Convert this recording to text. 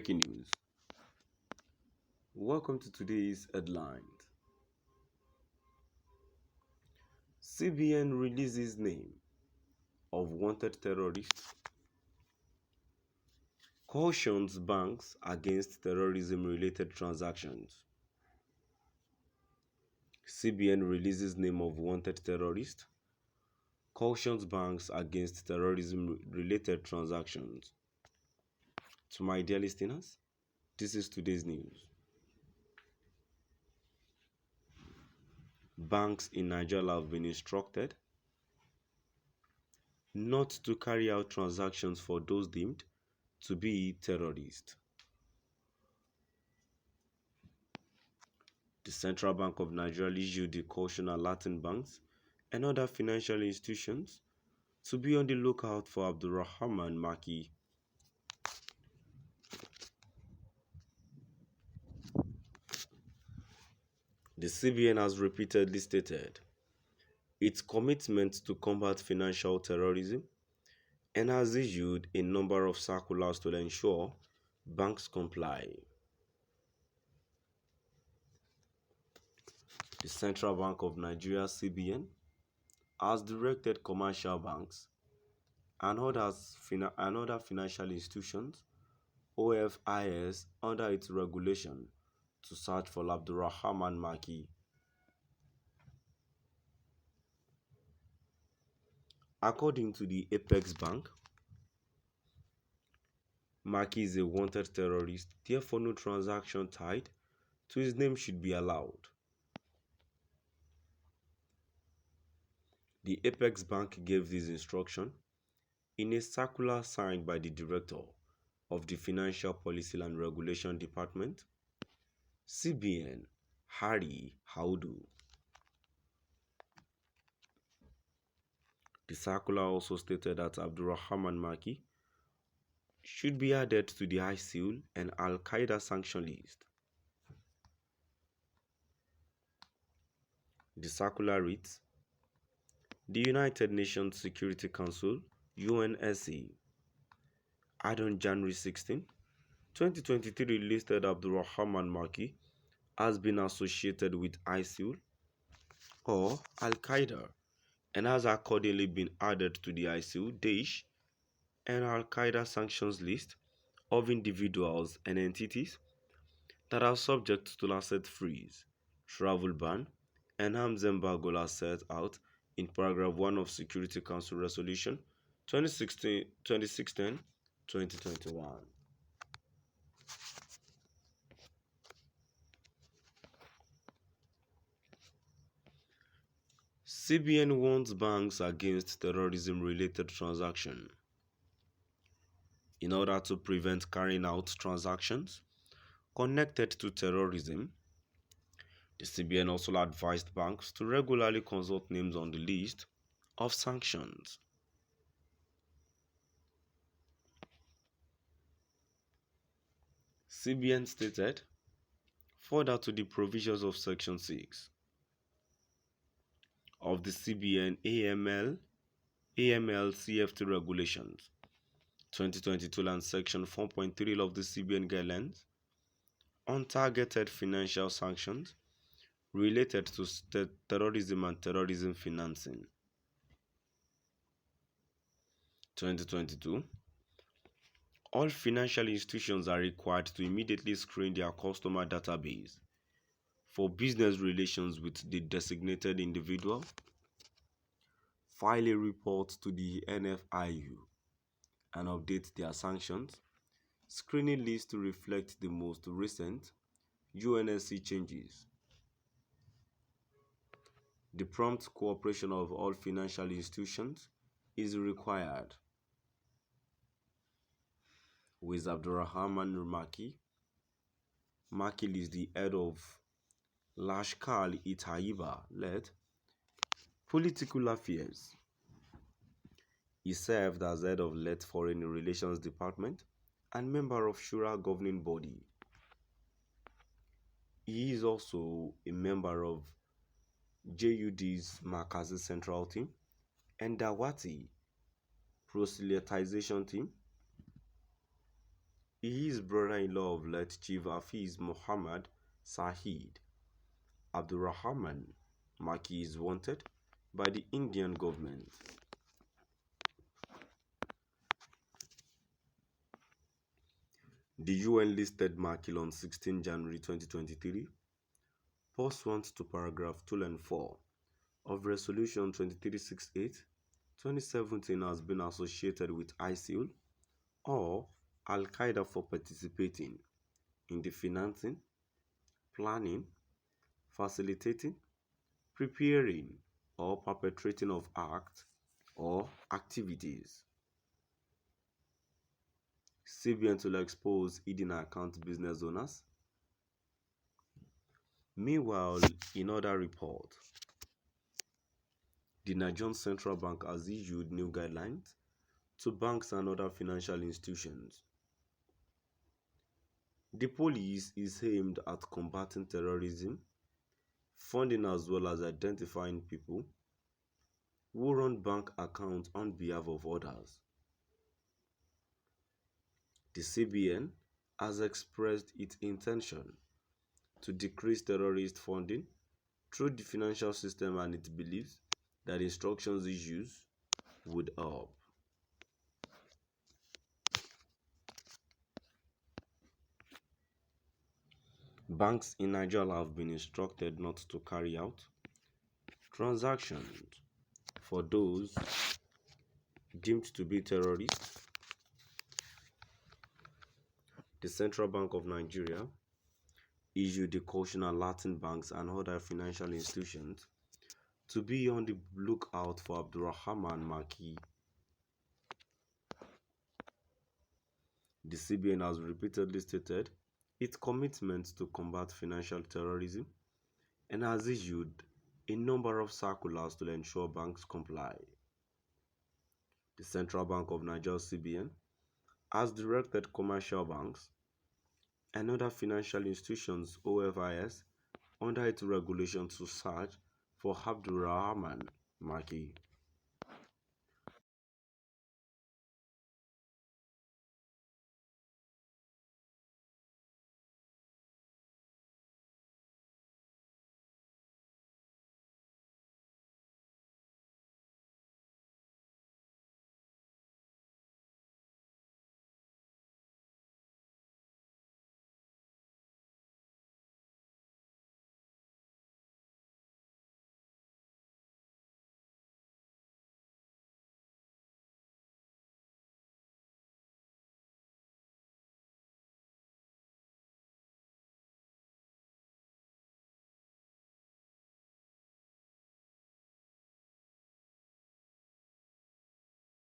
Breaking news. Welcome to today's headlines. CBN releases name of wanted terrorist. Cautions banks against terrorism-related transactions. CBN releases name of wanted terrorist. Cautions banks against terrorism-related transactions. To my dear listeners, this is today's news. Banks in Nigeria have been instructed not to carry out transactions for those deemed to be terrorists. The Central Bank of Nigeria issued a caution alerting banks and other financial institutions to be on the lookout for Abdulrahman Maki. The CBN has repeatedly stated its commitment to combat financial terrorism and has issued a number of circulars to ensure banks comply. The Central Bank of Nigeria (CBN) has directed commercial banks and other financial institutions (OFIs) under its regulation to search for Abdulrahman Maki. According to the Apex Bank, Maki is a wanted terrorist, therefore no transaction tied to his name should be allowed. The Apex Bank gave this instruction in a circular signed by the Director of the Financial Policy and Regulation Department, CBN, Hari Haudu. The circular also stated that Abdulrahman Maki should be added to the ISIL and Al-Qaeda sanction list. The circular reads, the United Nations Security Council, UNSC, had on January 16, 2023 listed Abdulrahman Maki as being associated with ISIL or Al-Qaeda and has accordingly been added to the ISIL, Daesh, and Al-Qaeda sanctions list of individuals and entities that are subject to asset freeze, travel ban, and arms embargo as set out in paragraph 1 of Security Council Resolution 2016-2021. CBN warns banks against terrorism-related transactions. In order to prevent carrying out transactions connected to terrorism, the CBN also advised banks to regularly consult names on the list of sanctions. CBN stated, further to the provisions of Section 6 of the CBN AML CFT Regulations 2022 and Section 4.3 of the CBN Guidelines on targeted financial sanctions related to terrorism and terrorism financing 2022, all financial institutions are required to immediately screen their customer database for business relations with the designated individual, file a report to the NFIU, and update their sanctions screening list to reflect the most recent UNSC changes. The prompt cooperation of all financial institutions is required. With Abdulrahman Maki is the head of Lashkar-e-Taiba-led Political Affairs. He served as head of led Foreign Relations Department and member of Shura governing body. He is also a member of JUD's Markazi Central Team and Dawati Proselytization Team. He is brother-in-law of late Chief Hafiz Muhammad Saeed. Abdurrahman Maki is wanted by the Indian government. The UN listed Maki on 16 January 2023, pursuant to paragraph 2 and 4 of Resolution 2368, 2017 has been associated with ISIL or Al-Qaeda for participating in the financing, planning, facilitating, preparing, or perpetrating of acts or activities. CBN to expose hidden account business owners. Meanwhile, in other report, the Nigerian Central Bank has issued new guidelines to banks and other financial institutions. The policy is aimed at combating terrorism, funding as well as identifying people who run bank accounts on behalf of others. The CBN has expressed its intention to decrease terrorist funding through the financial system, and it believes that instructions issued would help. Banks in Nigeria have been instructed not to carry out transactions for those deemed to be terrorists. The Central Bank of Nigeria issued a caution alerting banks and other financial institutions to be on the lookout for Abdurrahman Maki. The CBN has repeatedly stated its commitment to combat financial terrorism and has issued a number of circulars to ensure banks comply. The Central Bank of Nigeria (CBN) has directed commercial banks and other financial institutions (OFIS) under its regulation to search for Abdurrahman Maki.